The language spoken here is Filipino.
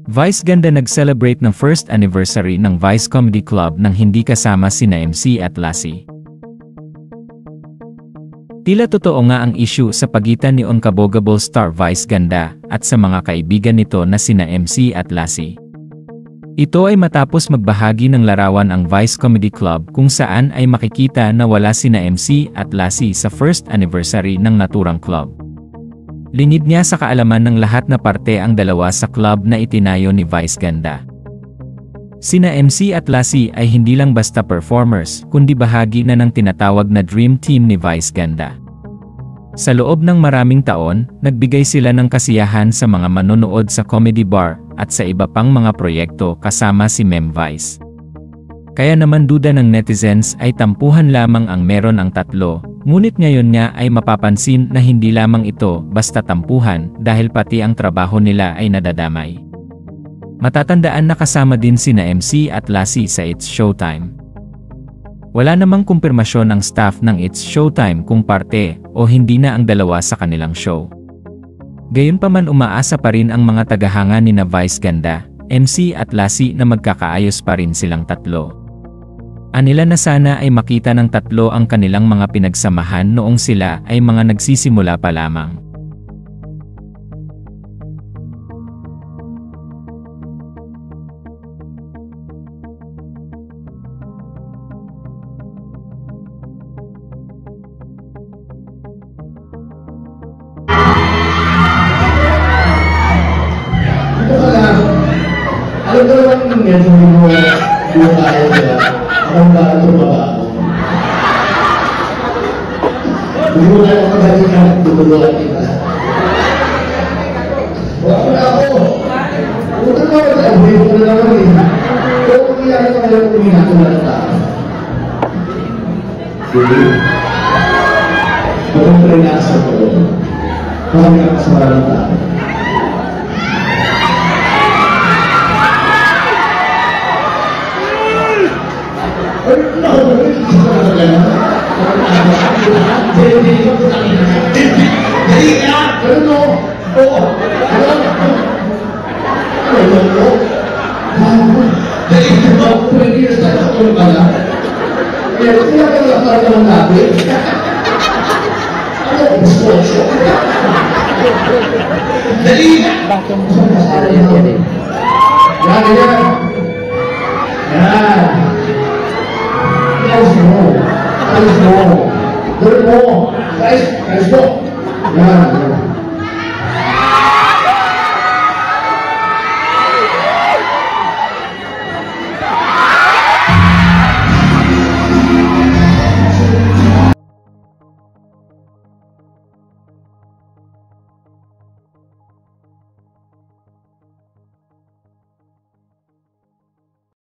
Vice Ganda nag-celebrate ng first anniversary ng Vice Comedy Club nang hindi kasama sina MC at Lassie. Tila totoo nga ang issue sa pagitan ni Unkabogable star Vice Ganda at sa mga kaibigan nito na sina MC at Lassie. Ito ay matapos magbahagi ng larawan ang Vice Comedy Club kung saan ay makikita na wala sina MC at Lassie sa first anniversary ng naturang club. Lingid niya sa kaalaman ng lahat na parte ang dalawa sa club na itinayo ni Vice Ganda. Sina MC at Lassie ay hindi lang basta performers kundi bahagi na ng tinatawag na Dream Team ni Vice Ganda. Sa loob ng maraming taon, nagbigay sila ng kasiyahan sa mga manonood sa comedy bar at sa iba pang mga proyekto kasama si Mem Vice. Kaya naman duda ng netizens ay tampuhan lamang ang meron ang tatlo, ngunit ngayon nga ay mapapansin na hindi lamang ito basta tampuhan dahil pati ang trabaho nila ay nadadamay. Matatandaan na kasama din sina MC at Lassie sa It's Showtime. Wala namang kumpirmasyon ng staff ng It's Showtime kung parte o hindi na ang dalawa sa kanilang show. Gayunpaman umaasa pa rin ang mga tagahanga ni na Vice Ganda, MC at Lassie na magkakaayos pa rin silang tatlo. Anila na sana ay makita ng tatlo ang kanilang mga pinagsamahan noong sila ay mga nagsisimula pa lamang. Alam ko naman yung medyo hindi mo kaya sila. Akong ba ito ba? Hindi mo kaya kapagalitan at tutulungan kita. Wala na ako. Huwag na ako sa abuhin ko na naman eh. Pero kung iyan ka ngayon kung hinatulan na tao. Sige. Parang prinasa ko. Parang nakasama ng tao. Alis mo.